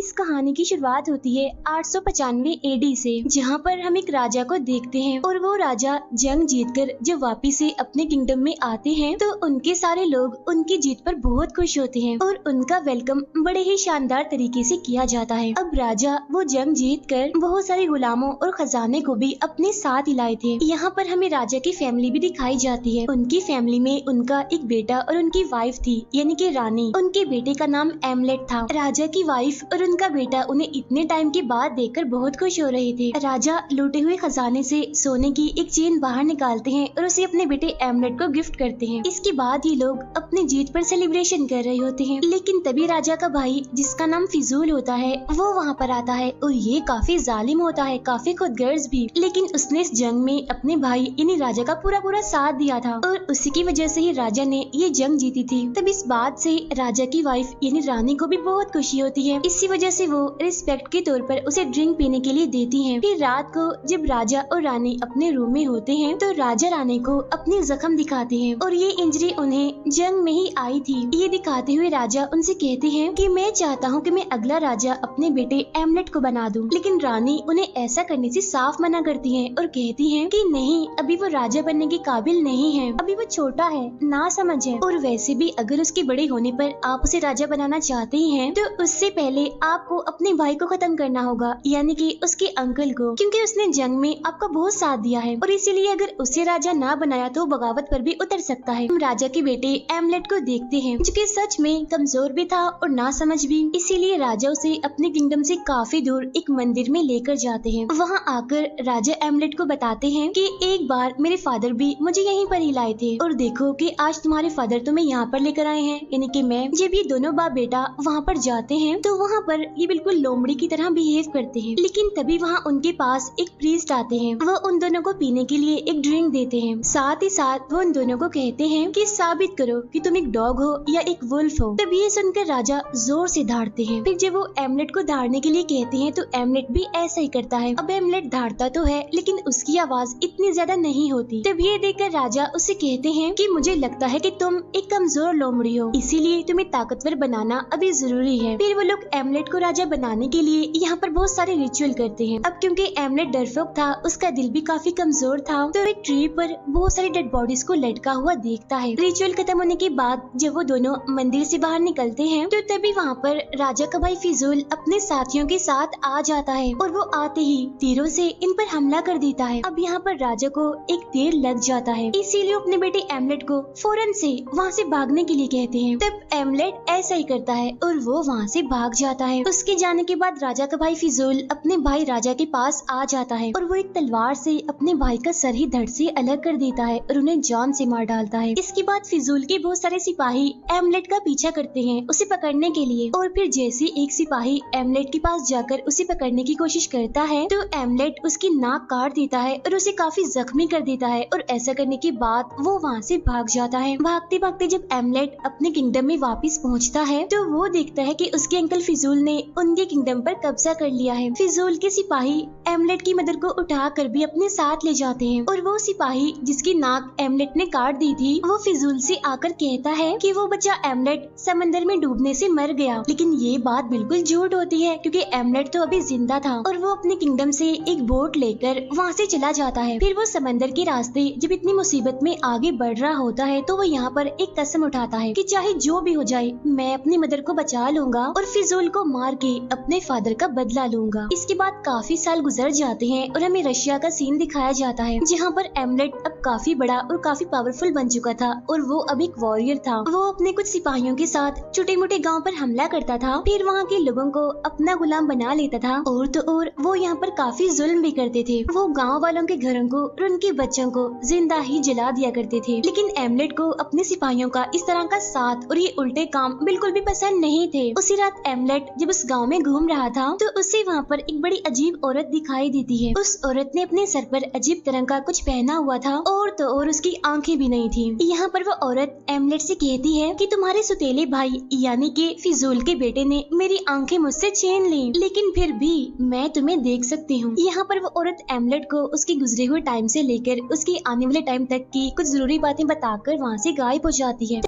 इस कहानी की शुरुआत होती है 895 एडी से, जहाँ पर हम एक राजा को देखते हैं और वो राजा जंग जीतकर जब वापिस से अपने किंगडम में आते हैं तो उनके सारे लोग उनकी जीत पर बहुत खुश होते हैं और उनका वेलकम बड़े ही शानदार तरीके से किया जाता है। अब राजा वो जंग जीत कर बहुत सारे गुलामों और खजाने को भी अपने साथ ही लाए थे। यहाँ पर हमें राजा की फैमिली भी दिखाई जाती है। उनकी फैमिली में उनका एक बेटा और उनकी वाइफ थी, यानी कि रानी। उनके बेटे का नाम एमलेट था। राजा की वाइफ और उनका बेटा उन्हें इतने टाइम के बाद देखकर बहुत खुश हो रहे थे। राजा लूटे हुए खजाने से सोने की एक चेन बाहर निकालते हैं और उसे अपने बेटे एमलेट को गिफ्ट करते हैं। इसके बाद ही लोग अपनी जीत पर सेलिब्रेशन कर रहे होते हैं, लेकिन तभी राजा का भाई जिसका नाम फिजूल होता है वो वहाँ पर आता है और ये काफी जालिम होता है, काफी खुदगर्ज भी। लेकिन उसने इस जंग में अपने भाई यानी राजा का पूरा साथ दिया था और उसी की वजह से ही राजा ने ये जंग जीती थी। तब इस बात से राजा की वाइफ यानी रानी को भी बहुत खुशी होती है। इसी वजह से वो रिस्पेक्ट के तौर पर उसे ड्रिंक पीने के लिए देती हैं। फिर रात को जब राजा और रानी अपने रूम में होते हैं तो राजा रानी को अपनी जख्म दिखाते हैं और ये इंजरी उन्हें जंग में ही आई थी। ये दिखाते हुए राजा उनसे कहते हैं कि मैं चाहता हूँ कि मैं अगला राजा अपने बेटे एमलेट को बना दूं। लेकिन रानी उन्हें ऐसा करने से साफ मना करती है और कहती है कि नहीं, अभी वो राजा बनने के काबिल नहीं है, अभी वो छोटा है, ना समझ है। और वैसे भी अगर उसके बड़े होने पर आप उसे राजा बनाना चाहते ही हैं तो उससे पहले आपको अपने भाई को खत्म करना होगा, यानी कि उसके अंकल को, क्योंकि उसने जंग में आपका बहुत साथ दिया है और इसीलिए अगर उसे राजा ना बनाया तो बगावत पर भी उतर सकता है। हम राजा के बेटे एमलेट को देखते हैं जो कि सच में कमजोर भी था और ना समझ भी। इसीलिए राजा उसे अपने किंगडम से काफी दूर एक मंदिर में लेकर जाते हैं। वहाँ आकर राजा एमलेट को बताते हैं कि एक बार मेरे फादर भी मुझे यहीं पर ही लाए थे और देखो कि आज तुम्हारे फादर तुम्हें यहाँ पर लेकर आए हैं, यानी कि मैं। जब ये दोनों बाप बेटा वहाँ पर जाते हैं तो वहाँ पर ये बिल्कुल लोमड़ी की तरह बिहेव करते हैं। लेकिन तभी वहाँ उनके पास एक प्रीस्ट आते हैं। वो उन दोनों को पीने के लिए एक ड्रिंक देते हैं। साथ ही साथ वो उन दोनों को कहते हैं कि साबित करो कि तुम एक डॉग हो या एक वुल्फ हो। तब ये सुनकर राजा जोर से धाड़ते हैं। फिर जब वो एमलेट को धाड़ने के लिए कहते हैं तो एमलेट भी ऐसा ही करता है। अब एमलेट धाड़ता तो है लेकिन उसकी आवाज इतनी ज्यादा नहीं होती। तब ये देखकर राजा उससे कहते हैं कि मुझे लगता है कि तुम एक कमजोर लोमड़ी हो, इसीलिए तुम्हें ताकतवर बनाना अभी जरूरी है। फिर वो लोग एमलेट को राजा बनाने के लिए यहाँ पर बहुत सारे रिचुअल करते हैं। अब क्योंकि एमलेट डरपोक था, उसका दिल भी काफी कमजोर था, तो एक ट्री पर बहुत सारी डेड बॉडीज को लटका हुआ देखता है। रिचुअल खत्म होने के बाद जब वो दोनों मंदिर से बाहर निकलते हैं तो तभी वहाँ पर राजा का भाई फिजूल अपने साथियों के साथ आ जाता है और वो आते ही तीरों से इन पर हमला कर देता है। अब यहाँ पर राजा को एक तीर लग जाता है, इसीलिए अपने बेटे एमलेट को फौरन से वहाँ से भागने के लिए कहते हैं। तब एमलेट ऐसा ही करता है और वो वहाँ से भाग जाता है। उसके जाने के बाद राजा का भाई फिजूल अपने भाई राजा के पास आ जाता है और वो एक तलवार से अपने भाई का सर ही धड़ से अलग कर देता है और उन्हें जान से मार डालता है। इसके बाद फिजूल के बहुत सारे सिपाही एमलेट का पीछा करते हैं उसे पकड़ने के लिए और फिर जैसे एक सिपाही एमलेट के पास जाकर उसे पकड़ने की कोशिश करता है तो एमलेट उसकी नाक काट देता है और उसे काफी जख्मी कर देता है और ऐसा करने के बाद वो वहाँ से भाग जाता है। भागते भागते जब एमलेट अपने किंगडम में वापस पहुँचता है तो वो देखता है कि उसके अंकल फिजूल ने उनके किंगडम पर कब्जा कर लिया है। फिजूल के सिपाही एमलेट की मदर को उठा कर भी अपने साथ ले जाते हैं और वो सिपाही जिसकी नाक एमलेट ने काट दी थी वो फिजूल से आकर कहता है कि वो बच्चा एमलेट समंदर में डूबने से मर गया। लेकिन ये बात बिल्कुल झूठ होती है क्योंकि एमलेट तो अभी जिंदा था और वो अपने किंगडम से एक बोट लेकर वहाँ से चला जाता है। फिर वो समंदर के रास्ते जब इतनी मुसीबत में आगे बढ़ रहा होता है तो वो यहाँ पर एक कसम उठाता है कि चाहे जो भी हो जाए मैं अपनी मदर को बचा लूंगा और फिजूल को मार के अपने फादर का बदला लूंगा। इसके बाद काफी साल गुजर जाते हैं और हमें रशिया का सीन दिखाया जाता है जहाँ पर एमलेट अब काफी बड़ा और काफी पावरफुल बन चुका था और वो अब एक वॉरियर था। वो अपने कुछ सिपाहियों के साथ छोटे मोटे गाँव पर हमला करता था, फिर वहाँ के लोगों को अपना गुलाम बना लेता था और तो और वो यहाँ पर काफी जुल्म भी करते थे। वो गाँव वालों के घरों को और उनके बच्चों को जिंदा ही जला दिया करते थे। लेकिन एमलेट को अपने सिपाहियों का इस तरह का साथ और ये उल्टे काम बिल्कुल भी पसंद नहीं थे। उसी रात एमलेट जब उस गांव में घूम रहा था तो उसे वहाँ पर एक बड़ी अजीब औरत दिखाई देती है। उस औरत ने अपने सर पर अजीब तरह का कुछ पहना हुआ था और तो और उसकी आंखें भी नहीं थी। यहाँ पर वो औरत एमलेट से कहती है कि तुम्हारे सुतेले भाई यानी कि फिजूल के बेटे ने मेरी आंखें मुझसे छीन ली, लेकिन फिर भी मैं तुम्हें देख सकती हूँ। यहाँ पर वो औरत एमलेट को उसके गुजरे हुए टाइम से लेकर उसके आने वाले टाइम तक की कुछ जरूरी बातें बताकर वहाँ से गायब हो जाती है।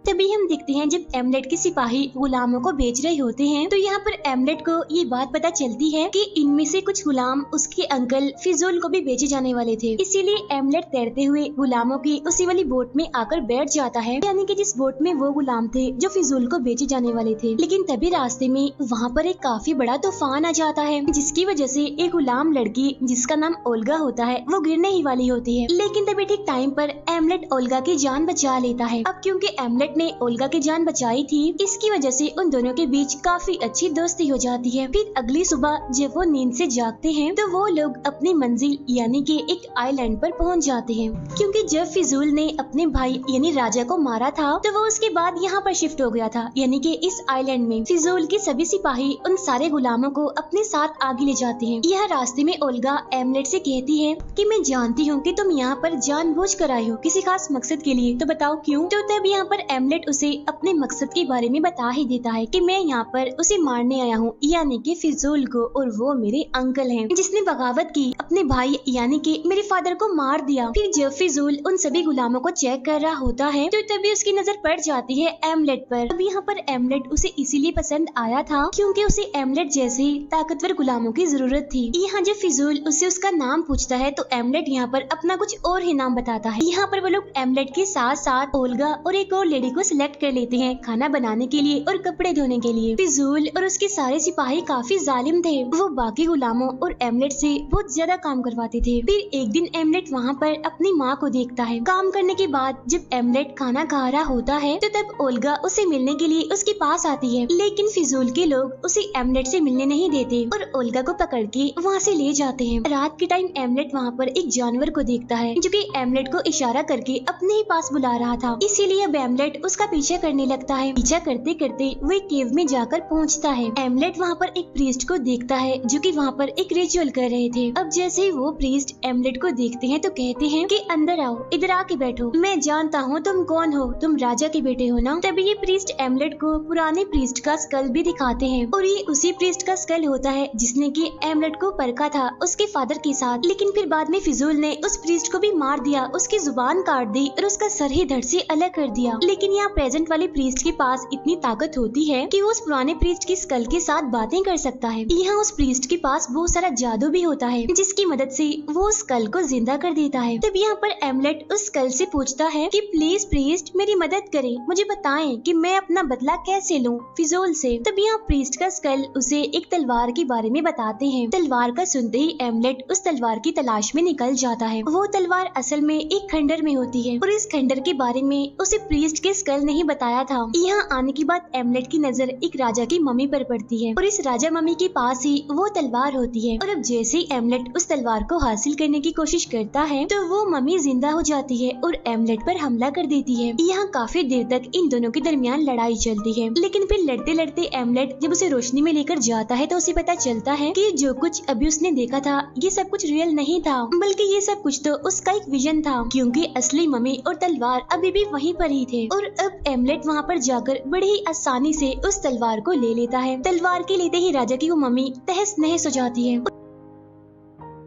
तभी हम देखते हैं जब एमलेट के सिपाही गुलामों को बेच रहे होते हैं तो यहाँ पर एमलेट को ये बात पता चलती है कि इनमें से कुछ गुलाम उसके अंकल फिजूल को भी बेचे जाने वाले थे। इसीलिए एमलेट तैरते हुए गुलामों की उसी वाली बोट में आकर बैठ जाता है, यानी कि जिस बोट में वो गुलाम थे जो फिजूल को बेचे जाने वाले थे। लेकिन तभी रास्ते में वहाँ पर एक काफी बड़ा तूफान आ जाता है, जिसकी वजह से एक गुलाम लड़की जिसका नाम ओल्गा होता है वो गिरने ही वाली होती है। लेकिन तभी ठीक टाइम पर एमलेट ओल्गा की जान बचा लेता है। अब क्योंकि एमलेट ने ओल्गा की जान बचाई थी, इसकी वजह से उन दोनों के बीच काफी अच्छी दोस्ती हो जाती है। फिर अगली सुबह जब वो नींद से जागते हैं तो वो लोग अपनी मंजिल यानी कि एक आइलैंड पर पहुंच जाते हैं, क्योंकि जब फिजूल ने अपने भाई यानी राजा को मारा था तो वो उसके बाद यहाँ पर शिफ्ट हो गया था, यानी कि इस आइलैंड में फिजूल के सभी सिपाही उन सारे गुलामों को अपने साथ आगे ले जाते हैं। यह रास्ते में ओल्गा एमलेट से कहती है कि मैं जानती हूँ कि तुम यहाँ पर जानबूझकर आए हो किसी खास मकसद के लिए, तो बताओ क्यों। तो तब यहाँ पर एमलेट उसे अपने मकसद के बारे में बता ही देता है कि मैं यहाँ पर उसे मारने आया हूँ, यानी कि फिजूल को, और वो मेरे अंकल हैं जिसने बगावत की, अपने भाई यानी कि मेरे फादर को मार दिया। फिर जब फिजूल उन सभी गुलामों को चेक कर रहा होता है तो तभी उसकी नजर पड़ जाती है एमलेट पर। अब यहाँ पर एमलेट उसे इसीलिए पसंद आया था क्योंकि उसे एमलेट जैसे ताकतवर गुलामों की जरूरत थी। यहाँ जब फिजूल उससे उसका नाम पूछता है तो एमलेट यहाँ पर अपना कुछ और ही नाम बताता है। यहाँ पर वो लोग एमलेट के साथ साथ ओल्गा और एक और लेडी को सिलेक्ट कर लेते हैं खाना बनाने के लिए और कपड़े धोने के लिए। फिजूल और उसके सारे सिपाही काफी जालिम थे, वो बाकी गुलामों और एमलेट से बहुत ज्यादा काम करवाते थे। फिर एक दिन एमलेट वहाँ पर अपनी माँ को देखता है। काम करने के बाद जब एमलेट खाना खा रहा होता है तो तब ओल्गा उसे मिलने के लिए उसके पास आती है, लेकिन फिजूल के लोग उसे एमलेट से मिलने नहीं देते और ओल्गा को पकड़ के वहाँ से ले जाते हैं। रात के टाइम एमलेट वहाँ पर एक जानवर को देखता है जो कि एमलेट को इशारा करके अपने ही पास बुला रहा था, इसीलिए अब एमलेट उसका पीछा करने लगता है। पीछा करते करते वो एक केव में जाकर पहुँचता है। एमलेट वहाँ पर एक प्रीस्ट को देखता है जो कि वहाँ पर एक रिचुअल कर रहे थे। अब जैसे ही वो प्रीस्ट एमलेट को देखते हैं तो कहते हैं कि अंदर आओ, इधर आके बैठो, मैं जानता हूँ तुम कौन हो, तुम राजा के बेटे हो ना। तभी ये प्रीस्ट एमलेट को पुराने प्रीस्ट का स्कल भी दिखाते हैं और ये उसी प्रीस्ट का स्कल होता है जिसने कि एमलेट को परखा था उसके फादर के साथ। लेकिन फिर बाद में फिजूल ने उस प्रीस्ट को भी मार दिया, उसकी जुबान काट दी और उसका सर ही धड़ से अलग कर दिया। लेकिन यहाँ प्रेजेंट वाले प्रीस्ट के पास इतनी ताकत होती है कि वो उस पुराने प्रीस्ट की स्कल के साथ बातें कर सकता है। यहाँ उस प्रीस्ट के पास बहुत सारा जादू भी होता है जिसकी मदद से वो उस स्कल को जिंदा कर देता है। तब यहाँ पर एमलेट उस स्कल से पूछता है कि प्लीज प्रीस्ट मेरी मदद करें, मुझे बताएं कि मैं अपना बदला कैसे लूं फिजूल से। तब यहाँ प्रीस्ट का स्कल उसे एक तलवार के बारे में बताते हैं। तलवार का सुनते ही एमलेट उस तलवार की तलाश में निकल जाता है। वो तलवार असल में एक खंडर में होती है और इस खंडर के बारे में उसे प्रीस्ट के स्कल नहीं बताया था। यहाँ आने के बाद एमलेट की नजर एक राजा की मम्मी पर पड़ती है और इस राजा मम्मी के पास ही वो तलवार होती है। और अब जैसे ही एमलेट उस तलवार को हासिल करने की कोशिश करता है तो वो मम्मी जिंदा हो जाती है और एमलेट पर हमला कर देती है। यहाँ काफी देर तक इन दोनों के दरमियान लड़ाई चलती है, लेकिन फिर लड़ते लड़ते एमलेट जब उसे रोशनी में लेकर जाता है तो उसे पता चलता है कि जो कुछ अभी उसने देखा था ये सब कुछ रियल नहीं था, बल्कि ये सब कुछ तो उसका एक विजन था, क्योंकि असली मम्मी और तलवार अभी भी वहीं पर ही थे। और अब एमलेट वहाँ पर जाकर बड़ी ही आसानी से उस तलवार को ले लेता है। तलवार के लेते ही राजा की वो मम्मी तहस नहस हो जाती है।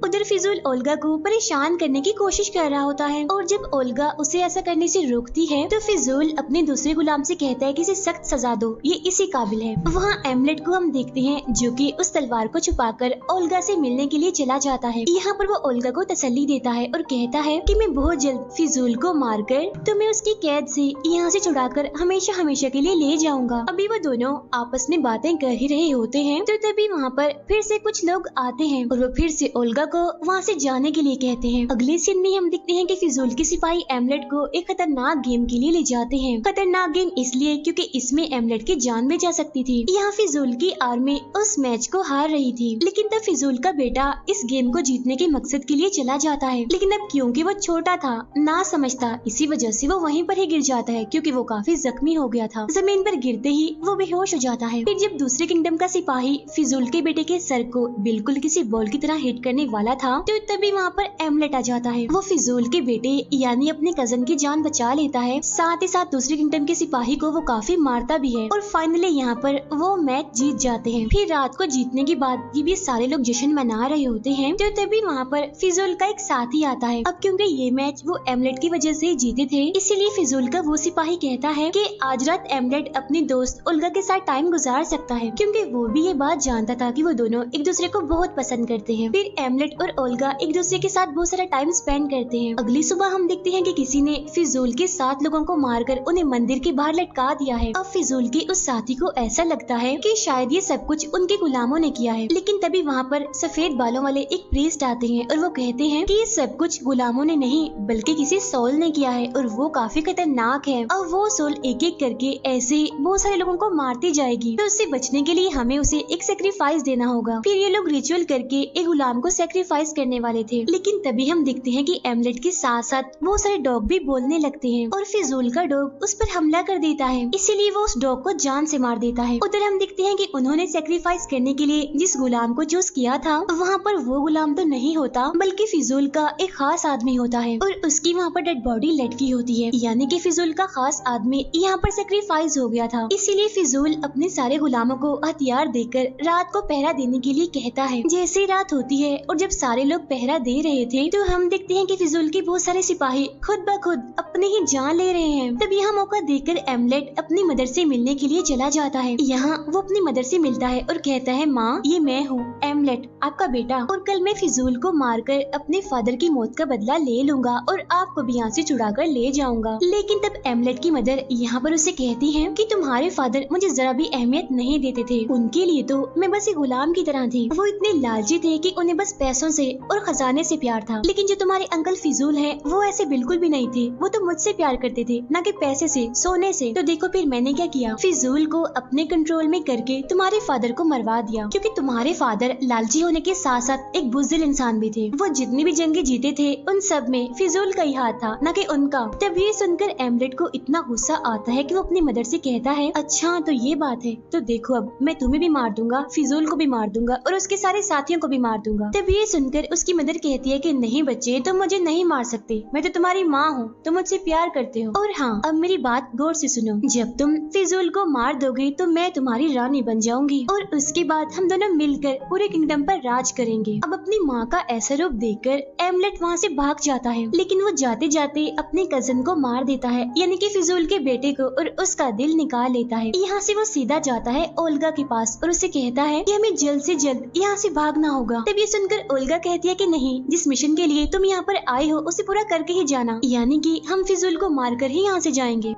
उधर फिजूल ओल्गा को परेशान करने की कोशिश कर रहा होता है और जब ओल्गा उसे ऐसा करने से रोकती है तो फिजूल अपने दूसरे गुलाम से कहता है कि इसे सख्त सजा दो, ये इसी काबिल है। वहाँ एमलेट को हम देखते हैं जो कि उस तलवार को छुपाकर ओल्गा से मिलने के लिए चला जाता है। यहाँ पर वो ओल्गा को तसल्ली देता है और कहता है कि मैं बहुत जल्द फिजूल को मारकर तुम्हें उसकी कैद से यहाँ से छुड़ाकर हमेशा हमेशा के लिए ले जाऊंगा। अभी वो दोनों आपस में बातें कर ही रहे होते हैं तो तभी वहाँ पर फिर से कुछ लोग आते हैं और वो फिर से ओल्गा को वहाँ से जाने के लिए कहते हैं। अगले सीन में हम देखते हैं कि फिजूल के सिपाही एमलेट को एक खतरनाक गेम के लिए ले जाते हैं। खतरनाक गेम इसलिए क्योंकि इसमें एमलेट की जान भी जा सकती थी। यहाँ फिजूल की आर्मी उस मैच को हार रही थी, लेकिन तब फिजूल का बेटा इस गेम को जीतने के मकसद के लिए चला जाता है। लेकिन अब क्योंकि वो छोटा था, ना समझता, इसी वजह से वो वहीं पर ही गिर जाता है क्योंकि वो काफी जख्मी हो गया था। जमीन पर गिरते ही वो बेहोश हो जाता है। फिर जब दूसरे किंगडम का सिपाही फिजूल के बेटे के सर को बिल्कुल किसी बॉल की तरह हिट करने वाला था, तो तभी वहाँ पर एमलेट आ जाता है। वो फिजूल के बेटे यानी अपने कजन की जान बचा लेता है, साथ ही साथ दूसरे किंगडम के सिपाही को वो काफी मारता भी है और फाइनली यहाँ पर वो मैच जीत जाते हैं। फिर रात को जीतने के बाद ये भी सारे लोग जश्न मना रहे होते हैं, तो तभी वहाँ पर फिजूल का एक साथी आता है। अब क्योंकि ये मैच वो एमलेट की वजह से जीते थे, इसीलिए फिजूल का वो सिपाही कहता है कि आज रात एमलेट अपनी दोस्त ओल्गा के साथ टाइम गुजार सकता है, क्योंकि वो भी ये बात जानता था कि वो दोनों एक दूसरे को बहुत पसंद करते हैं। फिर एमलेट और ओल्गा एक दूसरे के साथ बहुत सारा टाइम स्पेंड करते हैं। अगली सुबह हम देखते हैं कि किसी ने फिजूल के 7 लोगों को मारकर उन्हें मंदिर के बाहर लटका दिया है। अब फिजूल के उस साथी को ऐसा लगता है कि शायद ये सब कुछ उनके गुलामों ने किया है, लेकिन तभी वहाँ पर सफेद बालों वाले एक प्रीस्ट आते हैं और वो कहते हैं कि ये सब कुछ गुलामों ने नहीं बल्कि किसी सोल ने किया है और वो काफी खतरनाक है। अब वो सोल एक एक करके ऐसे बहुत सारे लोगों को मारती जाएगी, तो उससे बचने के लिए हमें उसे एक सेक्रीफाइस देना होगा। फिर ये लोग रिचुअल करके एक गुलाम को सेक्रीफाइस करने वाले थे, लेकिन तभी हम देखते हैं कि एमलेट के साथ साथ बहुत सारे डॉग भी बोलने लगते हैं और फिजूल का डॉग उस पर हमला कर देता है, इसीलिए वो उस डॉग को जान से मार देता है। उधर हम देखते हैं कि उन्होंने सेक्रीफाइस करने के लिए जिस गुलाम को चूज किया था, वहाँ पर वो गुलाम तो नहीं होता बल्कि फिजूल का एक खास आदमी होता है और उसकी वहाँ पर डेड बॉडी लटकी होती है, यानी कि फिजूल का खास आदमी यहाँ पर सेक्रीफाइस हो गया था। इसीलिए फिजूल अपने सारे गुलामों को हथियार देकर रात को पहरा देने के लिए कहता है। जैसे रात होती है और जब सारे लोग पहरा दे रहे थे, तो हम देखते हैं कि फिजूल के बहुत सारे सिपाही खुद ब खुद अपने ही जान ले रहे हैं। तब यह मौका देखकर एमलेट अपनी मदर से मिलने के लिए चला जाता है। यहाँ वो अपनी मदर से मिलता है और कहता है, माँ ये मैं हूँ एमलेट, आपका बेटा, और कल मैं फिजूल को मारकर अपने फादर की मौत का बदला ले लूंगा और आपको भी यहाँ से छुड़ा कर ले जाऊंगा। लेकिन तब एमलेट की मदर यहाँ पर उसे कहती है कि तुम्हारे फादर मुझे जरा भी अहमियत नहीं देते थे, उनके लिए तो मैं बस एक गुलाम की तरह थी। वो इतने लालची थे कि उन्हें बस पैसों से और खजाने से प्यार था। लेकिन जो तुम्हारे अंकल फिजूल है वो ऐसे बिल्कुल भी नहीं थे, वो तो मुझसे प्यार करते थे, न कि पैसे से, सोने से। तो देखो फिर मैंने क्या किया, फिजूल को अपने कंट्रोल में करके तुम्हारे फादर को मरवा दिया, क्योंकि तुम्हारे फादर लालची होने के साथ साथ एक बुज़दिल इंसान भी थे। वो जितनी भी जंगे जीते थे उन सब में फिजूल का ही हाथ था, न कि उनका। तब ये सुनकर एमलेट को इतना गुस्सा आता है कि वो अपनी मदर से कहता है, अच्छा तो ये बात है, तो देखो अब मैं तुम्हें भी मार दूंगा, फिजूल को भी मार दूंगा और उसके सारे साथियों को भी मार दूंगा। तब ये सुनकर उसकी मदर कहती है कि नहीं बच्चे, तुम मुझे नहीं मार सकते, मैं तो तुम्हारी माँ हूँ, तुम मुझसे प्यार करते हो। और हाँ, अब मेरी बात गौर से सुनो, जब तुम फिजूल को मार दोगे तो मैं तुम्हारी रानी बन जाऊंगी और उसके बाद हम दोनों मिलकर पूरे किंगडम पर राज करेंगे। अब अपनी माँ का ऐसा रूप देखकर एमलेट वहाँ से भाग जाता है, लेकिन वो जाते जाते अपने कजन को मार देता है, यानी कि फिजूल के बेटे को, और उसका दिल निकाल लेता है। यहाँ से वो सीधा जाता है ओल्गा के पास और उसे कहता है कि हमें जल्द से जल्द यहाँ से भागना होगा। तब ये सुनकर ओल्गा कहती है कि नहीं, जिस मिशन के लिए तुम यहाँ पर आए हो उसे पूरा करके ही जाना, यानी कि हम फिजूल को मारकर ही यहाँ से जाएंगे।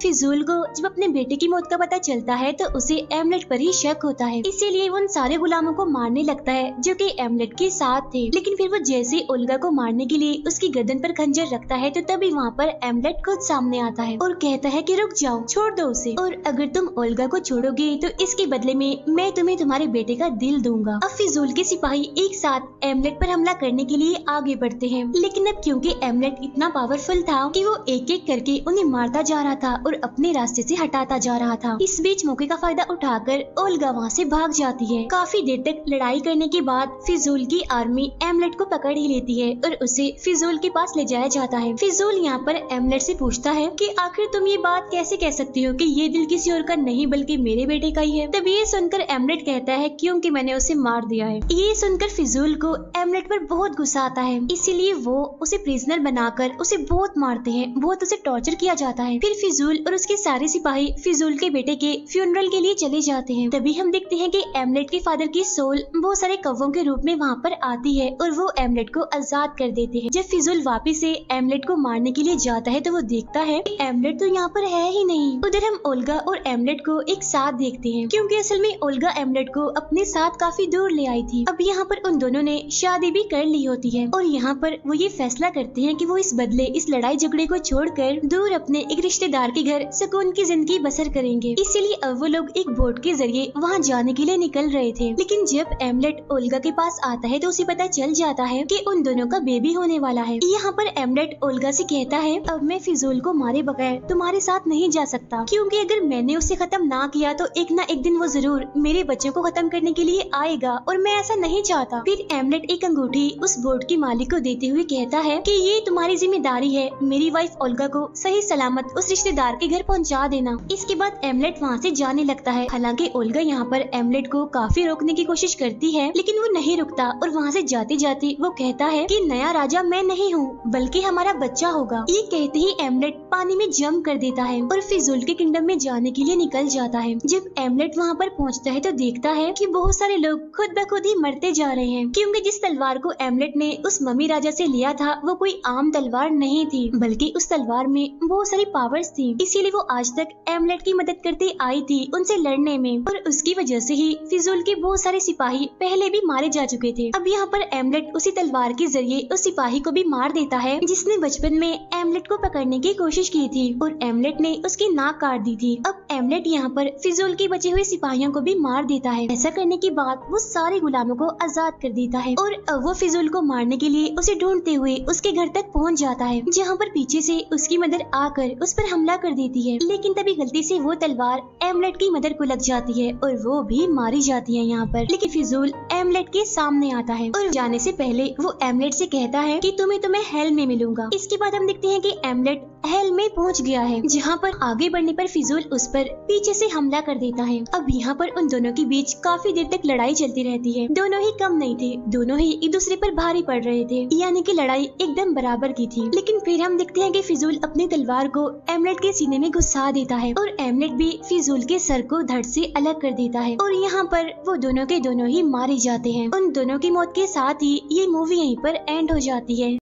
फिजूल को जब अपने बेटे की मौत का पता चलता है तो उसे एमलेट पर ही शक होता है, इसीलिए वो उन सारे गुलामों को मारने लगता है जो कि एमलेट के साथ थे। लेकिन फिर वो जैसे ओल्गा को मारने के लिए उसकी गर्दन पर खंजर रखता है, तो तभी वहाँ पर एमलेट खुद सामने आता है और कहता है कि रुक जाओ, छोड़ दो उसे, और अगर तुम ओल्गा को छोड़ोगे तो इसके बदले में मैं तुम्हें तुम्हारे बेटे का दिल दूंगा। अब फिजूल के सिपाही एक साथ एमलेट पर हमला करने के लिए आगे बढ़ते हैं, लेकिन अब क्योंकि एमलेट इतना पावरफुल था कि वो एक एक करके उन्हें मारता जा रहा था और अपने रास्ते से हटाता जा रहा था। इस बीच मौके का फायदा उठाकर ओल्गा वहाँ से भाग जाती है। काफी देर तक लड़ाई करने के बाद फिजूल की आर्मी एमलेट को पकड़ ही लेती है और उसे फिजूल के पास ले जाया जाता है। फिजूल यहाँ पर एमलेट से पूछता है कि आखिर तुम ये बात कैसे कह सकती हो कि ये दिल किसी और का नहीं बल्कि मेरे बेटे का ही है। तब ये सुनकर एमलेट कहता है क्योंकि मैंने उसे मार दिया है। ये सुनकर फिजूल को एमलेट पर बहुत गुस्सा आता है, इसीलिए वो उसे प्रिजनर बनाकर उसे बहुत मारते हैं, बहुत उसे टॉर्चर किया जाता है। फिर फिजूल और उसके सारे सिपाही फिजूल के बेटे के फ्यूनरल के लिए चले जाते हैं। तभी हम देखते हैं कि एमलेट के फादर की सोल बहुत सारे कौवों के रूप में वहाँ पर आती है और वो एमलेट को आजाद कर देते हैं। जब फिजूल वापिस से एमलेट को मारने के लिए जाता है तो वो देखता है कि एमलेट तो यहाँ पर है ही नहीं। उधर हम ओल्गा और एमलेट को एक साथ देखते हैं, क्योंकि असल में ओल्गा एमलेट को अपने साथ काफी दूर ले आई थी। अब यहाँ पर उन दोनों ने शादी भी कर ली होती है और यहाँ पर वो ये फैसला करते हैं कि वो इस बदले इस लड़ाई झगड़े को छोड़कर दूर अपने एक रिश्तेदार के घर सुकून की जिंदगी बसर करेंगे। इसीलिए अब वो लोग एक बोट के जरिए वहाँ जाने के लिए निकल रहे थे। लेकिन जब एमलेट ओल्गा के पास आता है तो उसे पता चल जाता है कि उन दोनों का बेबी होने वाला है। यहाँ पर एमलेट ओल्गा से कहता है, अब मैं फिजूल को मारे बगैर तुम्हारे साथ नहीं जा सकता, क्योंकि अगर मैंने उसे खत्म ना किया तो एक ना एक दिन वो जरूर मेरे बच्चों को खत्म करने के लिए आएगा और मैं ऐसा नहीं चाहता। फिर एमलेट एक अंगूठी उस बोट की मालिक को देते हुए कहता है कि ये तुम्हारी जिम्मेदारी है, मेरी वाइफ ओल्गा को सही सलामत उस रिश्तेदार के घर पहुंचा देना। इसके बाद एमलेट वहाँ से जाने लगता है। हालांकि ओल्गा यहाँ पर एमलेट को काफी रोकने की कोशिश करती है, लेकिन वो नहीं रुकता और वहाँ से जाते जाते वो कहता है कि नया राजा मैं नहीं हूँ बल्कि हमारा बच्चा होगा। ये कहते ही एमलेट पानी में जंप कर देता है और फिजूल के किंगडम में जाने के लिए निकल जाता है। जब एमलेट वहाँ पर पहुँचता है तो देखता है कि बहुत सारे लोग खुद ब खुद ही मरते जा रहे हैं, क्योंकि जिस तलवार को एमलेट ने उस मम्मी राजा से लिया था वो कोई आम तलवार नहीं थी, बल्कि उस तलवार में बहुत सारी पावर्स थी। इसीलिए वो आज तक एमलेट की मदद करते आई थी उनसे लड़ने में, और उसकी वजह से ही फिजूल के बहुत सारे सिपाही पहले भी मारे जा चुके थे। अब यहाँ पर एमलेट उसी तलवार के जरिए उस सिपाही को भी मार देता है जिसने बचपन में एमलेट को पकड़ने की कोशिश की थी और एमलेट ने उसकी नाक काट दी थी। अब एमलेट यहाँ पर फिजूल के बचे हुए सिपाहियों को भी मार देता है। ऐसा करने के बाद वो सारे गुलामों को आजाद कर देता है और अब वो फिजूल को मारने के लिए उसे ढूंढते हुए उसके घर तक पहुँच जाता है, जहाँ पर पीछे से उसकी मदर आकर उस पर हमला कर देती है। लेकिन तभी गलती से वो तलवार एमलेट की मदर को लग जाती है और वो भी मारी जाती है यहाँ पर। लेकिन फिजूल एमलेट के सामने आता है और जाने से पहले वो एमलेट से कहता है कि तुम्हें हेल में मिलूंगा। इसके बाद हम देखते हैं कि एमलेट हेल में पहुंच गया है, जहां पर आगे बढ़ने पर फिजूल उस पर पीछे से हमला कर देता है। अब यहाँ पर उन दोनों के बीच काफी देर तक लड़ाई चलती रहती है। दोनों ही कम नहीं थे, दोनों ही एक दूसरे पर भारी पड़ रहे थे, यानी कि लड़ाई एकदम बराबर की थी। लेकिन फिर हम देखते हैं कि फिजूल अपनी तलवार को एमलेट के सीने में घुसा देता है और एमलेट भी फिजूल के सर को धड़ से अलग कर देता है और यहाँ पर वो दोनों के दोनों ही मारे जाते हैं। उन दोनों की मौत के साथ ही ये मूवी यहीं पर एंड हो जाती है।